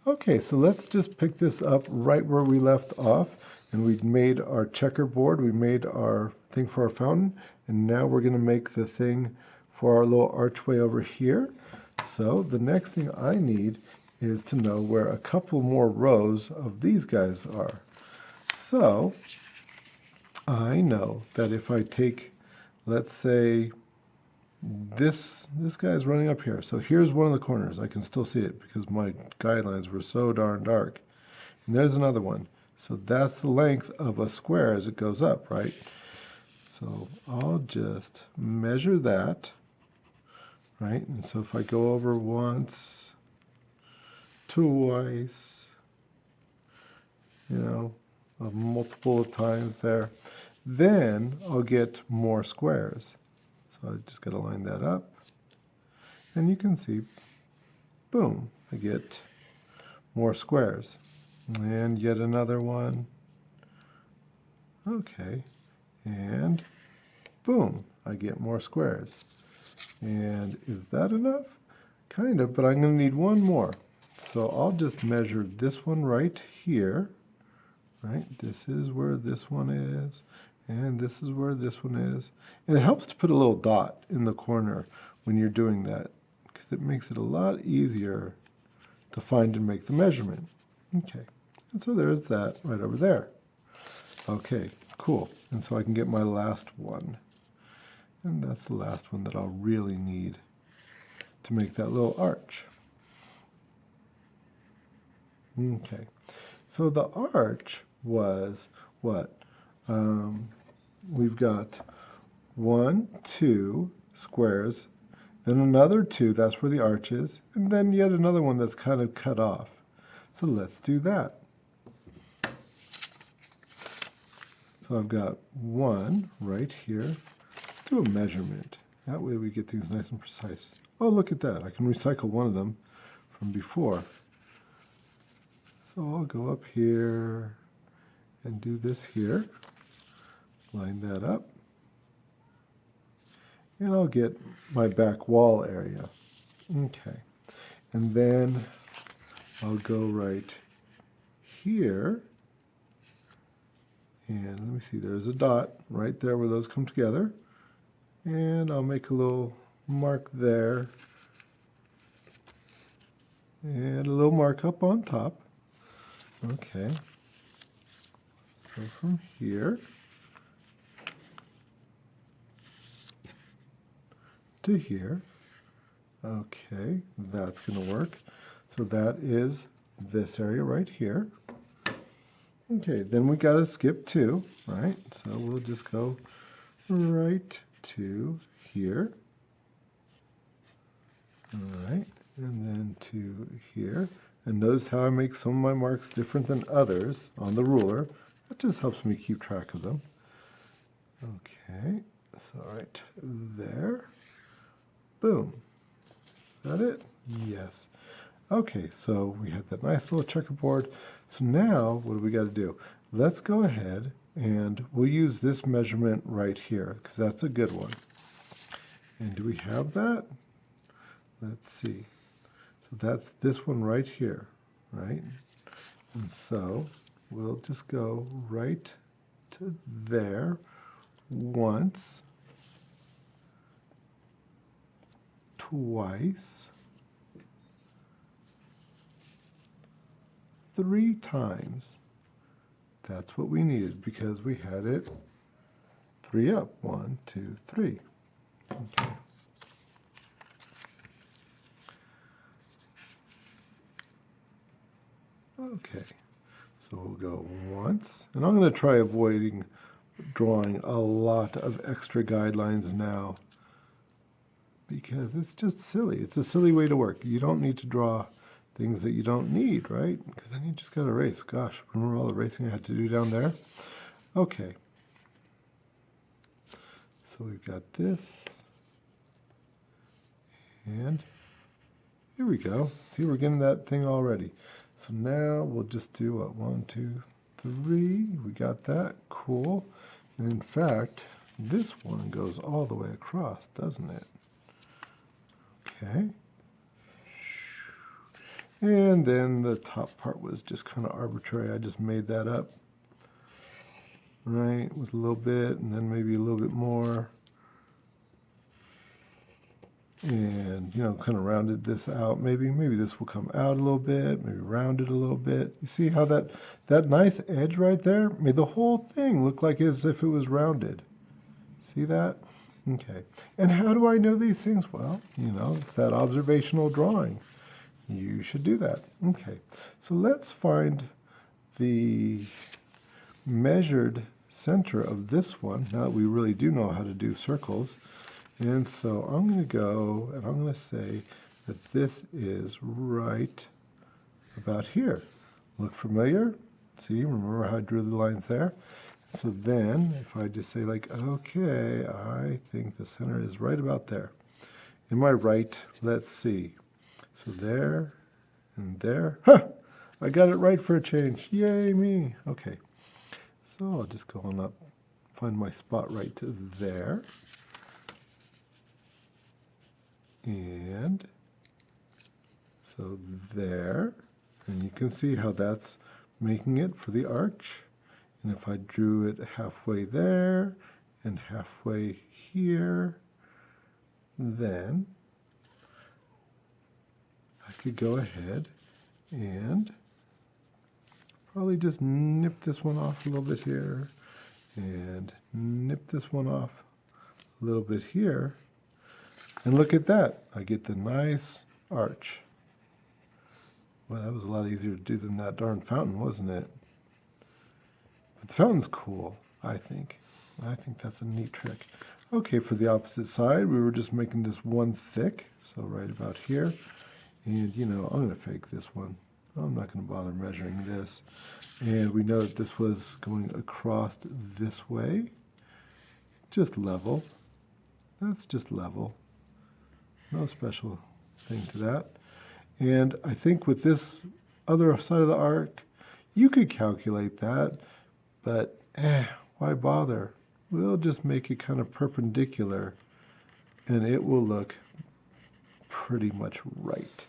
Okay, so let's just pick this up right where we left off. And we've made our checkerboard, we made our thing for our fountain, and now we're going to make the thing for our little archway over here. So the next thing I need is to know where a couple more rows of these guys are. So I know that if I take, let's say, this guy's running up here. So here's one of the corners. I can still see it because my guidelines were so darn dark. And there's another one. So that's the length of a square as it goes up, right? So I'll just measure that, right? And so if I go over once, twice, you know, a multiple of times there, then I'll get more squares. So I just got to line that up. And you can see, boom, I get more squares. And yet another one. Okay. And boom, I get more squares. And is that enough? Kind of, but I'm going to need one more. So I'll just measure this one right here. Right? This is where this one is. And this is where this one is. And it helps to put a little dot in the corner when you're doing that, because it makes it a lot easier to find and make the measurement. Okay, and so there's that right over there. Okay, cool. And so I can get my last one. And that's the last one that I'll really need to make that little arch. Okay, so the arch was what? We've got 1, 2 squares, then another 2, that's where the arch is, and then yet another one that's kind of cut off. So let's do that. So I've got 1 right here. Let's do a measurement. That way we get things nice and precise. Oh, look at that. I can recycle one of them from before. So I'll go up here and do this here. Line that up. And I'll get my back wall area. Okay. And then I'll go right here. And let me see, there's a dot right there where those come together. And I'll make a little mark there. And a little mark up on top. Okay. So from here to here. Okay, that's going to work. So that is this area right here. Okay, then we got to skip 2, right? So we'll just go right to here. All right, and then to here. And notice how I make some of my marks different than others on the ruler. That just helps me keep track of them. Okay, so right there. Boom. Is that it? Yes. Okay, so we had that nice little checkerboard. So now what do we got to do? Let's go ahead and we'll use this measurement right here because that's a good one. And do we have that? Let's see. So that's this one right here, right? And so we'll just go right to there once, twice, 3 times. That's what we needed because we had it 3 up. 1, 2, 3. Okay. Okay, so we'll go once, and I'm going to try avoiding drawing a lot of extra guidelines now because it's just silly. It's a silly way to work. You don't need to draw things that you don't need, right? Because then you just got to erase. Gosh, remember all the erasing I had to do down there? Okay, so we've got this, and here we go. See, we're getting that thing already. So now we'll just do what? 1, 2, 3. We got that. Cool. And in fact, this one goes all the way across, doesn't it? Okay. And then the top part was just kind of arbitrary. I just made that up, right, with a little bit, and then maybe a little bit more. And, you know, kind of rounded this out. Maybe this will come out a little bit, maybe round it a little bit. You see how that nice edge right there made the whole thing look like as if it was rounded. See that? Okay. And how do I know these things? Well, you know, it's that observational drawing. You should do that. Okay. So let's find the measured center of this one, now that we really do know how to do circles. And so I'm going to go and I'm going to say that this is right about here. Look familiar? See, remember how I drew the lines there? So then, if I just say like, okay, I think the center is right about there. Am I right? Let's see. So there and there. Huh! I got it right for a change. Yay me. Okay. So I'll just go on up, find my spot right to there. And so there. And you can see how that's making it for the arch. And if I drew it halfway there and halfway here, then I could go ahead and probably just nip this one off a little bit here and nip this one off a little bit here. And look at that. I get the nice arch. Well, that was a lot easier to do than that darn fountain, wasn't it? But the fountain's cool, I think. I think that's a neat trick. Okay, for the opposite side, we were just making this one thick, so right about here. And, you know, I'm going to fake this one. I'm not going to bother measuring this. And we know that this was going across this way. Just level. That's just level. No special thing to that. And I think with this other side of the arc, you could calculate that, but why bother? We'll just make it kind of perpendicular, and it will look pretty much right.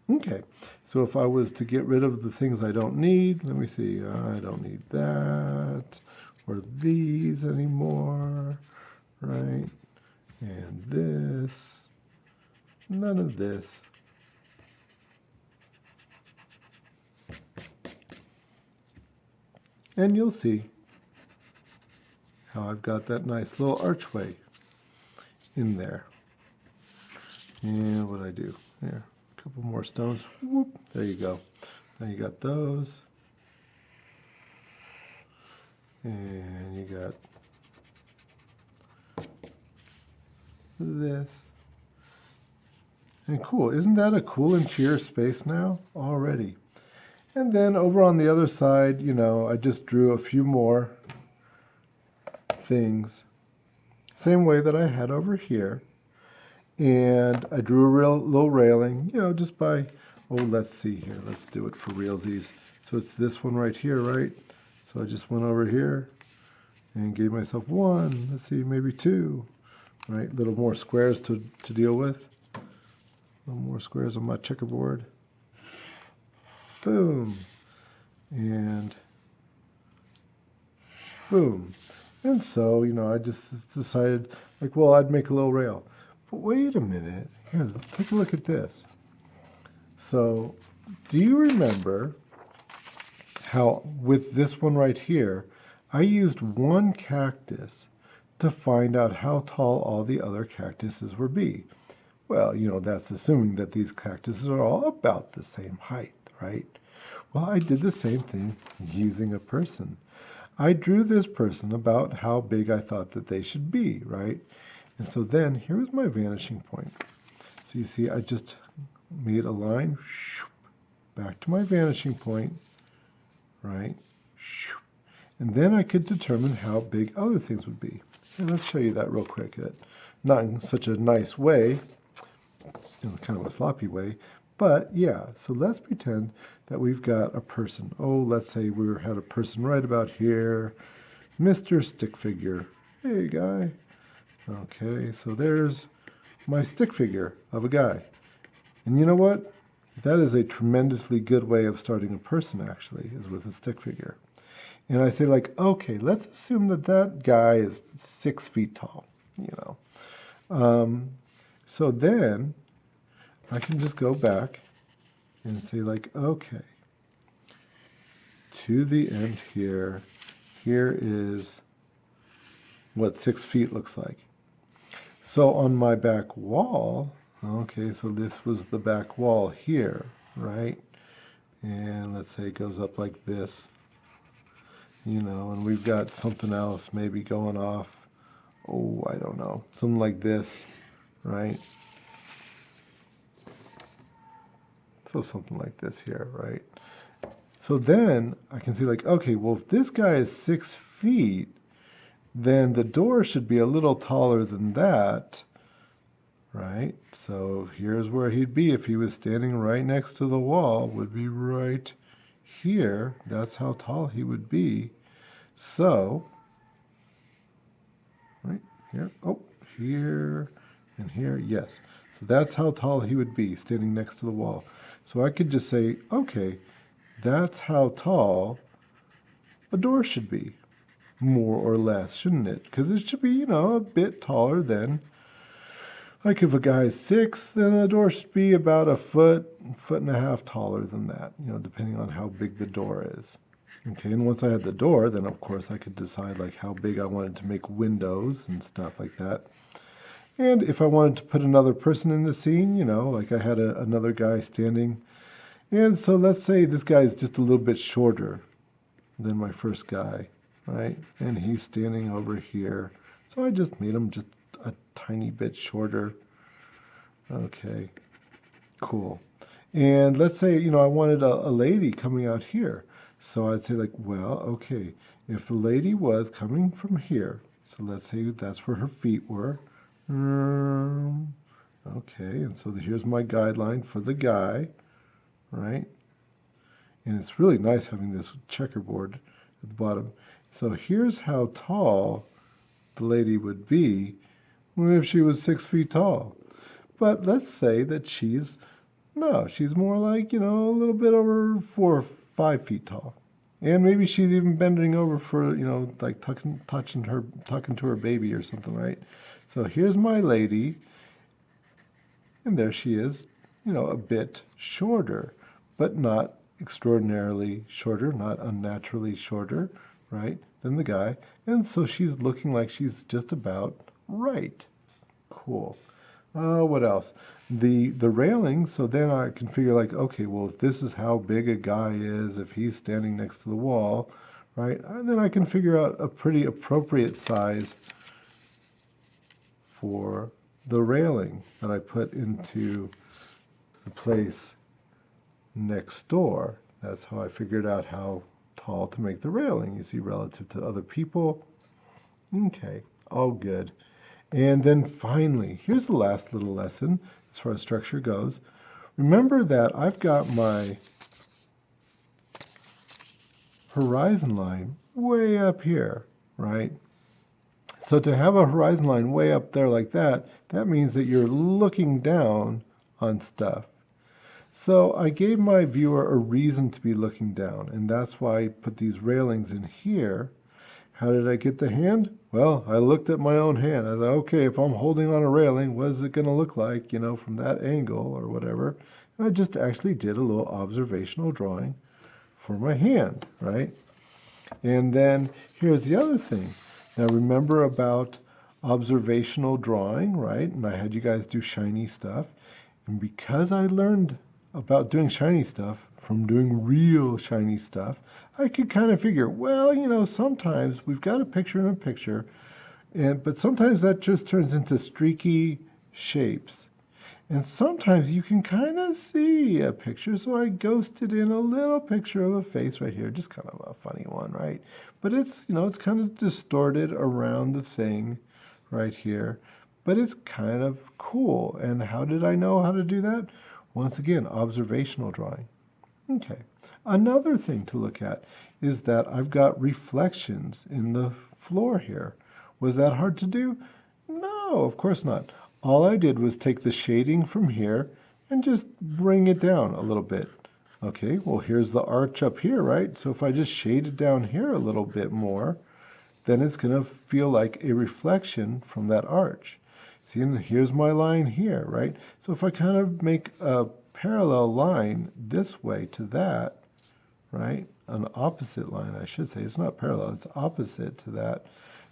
Okay, so if I was to get rid of the things I don't need, let me see, I don't need that, or these anymore, right? And this, none of this. And you'll see how I've got that nice little archway in there. And what I do there, a couple more stones. Whoop, there you go. Now you got those, and you got this. And cool, isn't that a cool and sheer space now already? And then over on the other side, you know, I just drew a few more things, same way that I had over here. And I drew a real little railing, you know, just by, oh, let's see here. Let's do it for realsies. So it's this one right here, right? So I just went over here and gave myself one, let's see, maybe two, right? A little more squares to deal with. A little more squares on my checkerboard. Boom. And boom. And so, you know, I just decided, like, well, I'd make a little rail. But wait a minute. Here, take a look at this. So, do you remember how with this one right here, I used one cactus to find out how tall all the other cactuses would be? Well, you know, that's assuming that these cactuses are all about the same height, right? Well, I did the same thing using a person. I drew this person about how big I thought that they should be, right? And so then here was my vanishing point. So you see, I just made a line back to my vanishing point, right? And then I could determine how big other things would be. And let's show you that real quick. Not in such a nice way, in kind of a sloppy way, but yeah. So let's pretend that we've got a person. Oh, let's say we had a person right about here, Mr. Stick Figure. Hey, guy. Okay, so there's my stick figure of a guy. And you know what? That is a tremendously good way of starting a person, actually, is with a stick figure. And I say, like, okay, let's assume that that guy is 6 feet tall, you know. So then I can just go back and say, like, okay, to the end here, here is what 6 feet looks like. So on my back wall, okay, so this was the back wall here, right? And let's say it goes up like this, you know, and we've got something else maybe going off. Oh, I don't know, something like this, right? So something like this here, right? So then I can see, like, okay, well, if this guy is 6 feet, then the door should be a little taller than that, right? So here's where he'd be if he was standing right next to the wall, would be right here. That's how tall he would be. So, right here, oh, here and here, yes. So that's how tall he would be standing next to the wall. So I could just say, okay, that's how tall a door should be, more or less, shouldn't it? Because it should be, you know, a bit taller than, like if a guy's 6, then a door should be about a foot, foot and a half taller than that, you know, depending on how big the door is. Okay, and once I had the door, then of course I could decide like how big I wanted to make windows and stuff like that. And if I wanted to put another person in the scene, you know, like I had another guy standing. And so let's say this guy is just a little bit shorter than my first guy, right? And he's standing over here. So I just made him just a tiny bit shorter. Okay, cool. And let's say, you know, I wanted a lady coming out here. So I'd say like, well, okay, if the lady was coming from here, so let's say that's where her feet were. Okay, and so here's my guideline for the guy, right? And it's really nice having this checkerboard at the bottom. So here's how tall the lady would be if she was 6 feet tall. But let's say that she's more like, you know, a little bit over 4 or 5 feet tall. And maybe she's even bending over for, you know, like talking to her baby or something, right? So here's my lady, and there she is, you know, a bit shorter, but not extraordinarily shorter, not unnaturally shorter, right, than the guy. And so she's looking like she's just about right. Cool. What else? The railing, so then I can figure like, okay, well, if this is how big a guy is, if he's standing next to the wall, right, and then I can figure out a pretty appropriate size for the railing that I put into the place next door. That's how I figured out how tall to make the railing, you see, relative to other people. Okay, all good. And then finally, here's the last little lesson as far as structure goes. Remember that I've got my horizon line way up here, right? So to have a horizon line way up there like that, that means that you're looking down on stuff. So I gave my viewer a reason to be looking down, and that's why I put these railings in here. How did I get the hand? Well, I looked at my own hand. I thought, okay, if I'm holding on a railing, what is it going to look like, you know, from that angle or whatever? And I just actually did a little observational drawing for my hand, right? And then here's the other thing. Now remember about observational drawing, right? And I had you guys do shiny stuff. And because I learned about doing shiny stuff from doing real shiny stuff, I could kind of figure, well, you know, sometimes we've got a picture in a picture, but sometimes that just turns into streaky shapes. And sometimes you can kind of see a picture, so I ghosted in a little picture of a face right here, just kind of a funny one, right? But it's, you know, it's kind of distorted around the thing right here, but it's kind of cool. And how did I know how to do that? Once again, observational drawing. Okay. Another thing to look at is that I've got reflections in the floor here. Was that hard to do? No, of course not. All I did was take the shading from here and just bring it down a little bit. Okay, well here's the arch up here, right? So if I just shade it down here a little bit more, then it's going to feel like a reflection from that arch. See, and here's my line here, right? So if I kind of make a parallel line this way to that, right? An opposite line, I should say. It's not parallel, it's opposite to that.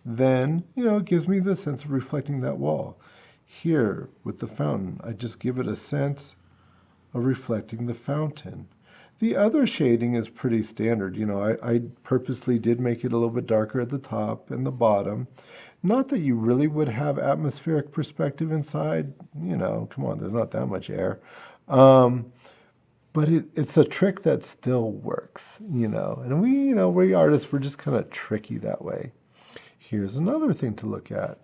Then, it gives me the sense of reflecting that wall. Here, with the fountain, I just give it a sense of reflecting the fountain. The other shading is pretty standard. I purposely did make it a little bit darker at the top and the bottom. Not that you really would have atmospheric perspective inside. Come on, there's not that much air. But it's a trick that still works, And we artists, we're just kind of tricky that way. Here's another thing to look at.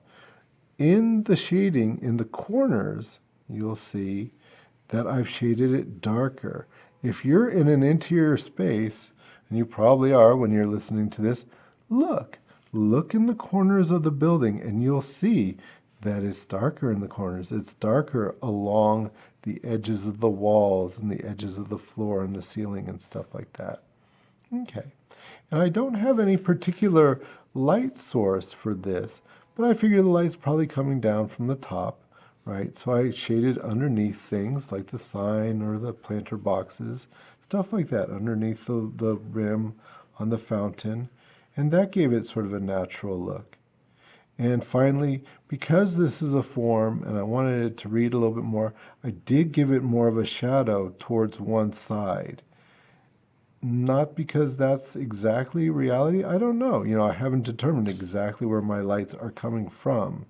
In the shading, in the corners, you'll see that I've shaded it darker. If you're in an interior space, and you probably are when you're listening to this, look in the corners of the building and you'll see that it's darker in the corners. It's darker along the edges of the walls and the edges of the floor and the ceiling and stuff like that. Okay. And I don't have any particular light source for this, but I figure the light's probably coming down from the top, right? So I shaded underneath things like the sign or the planter boxes, stuff like that, underneath the rim on the fountain. And that gave it sort of a natural look. And finally, because this is a form and I wanted it to read a little bit more, I did give it more of a shadow towards one side. Not because that's exactly reality. I don't know. I haven't determined exactly where my lights are coming from.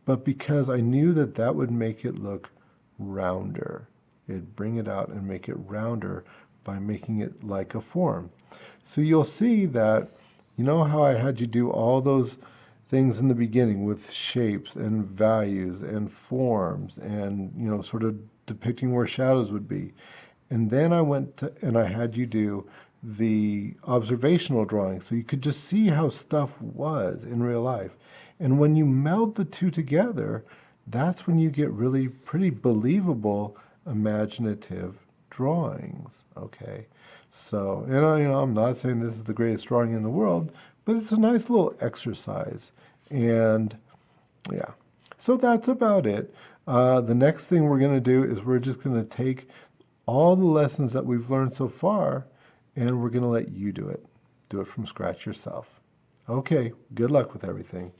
But because I knew that that would make it look rounder. It'd bring it out and make it rounder by making it like a form. So you'll see that, how I had you do all those things in the beginning with shapes and values and forms and, sort of depicting where shadows would be. And then I went and I had you do the observational drawing so you could just see how stuff was in real life. And when you meld the two together, that's when you get really pretty believable, imaginative drawings. Okay. So, I'm not saying this is the greatest drawing in the world, but it's a nice little exercise. And yeah, so that's about it. The next thing we're going to do is we're just going to take all the lessons that we've learned so far, and we're going to let you do it. Do it from scratch yourself. Okay, good luck with everything.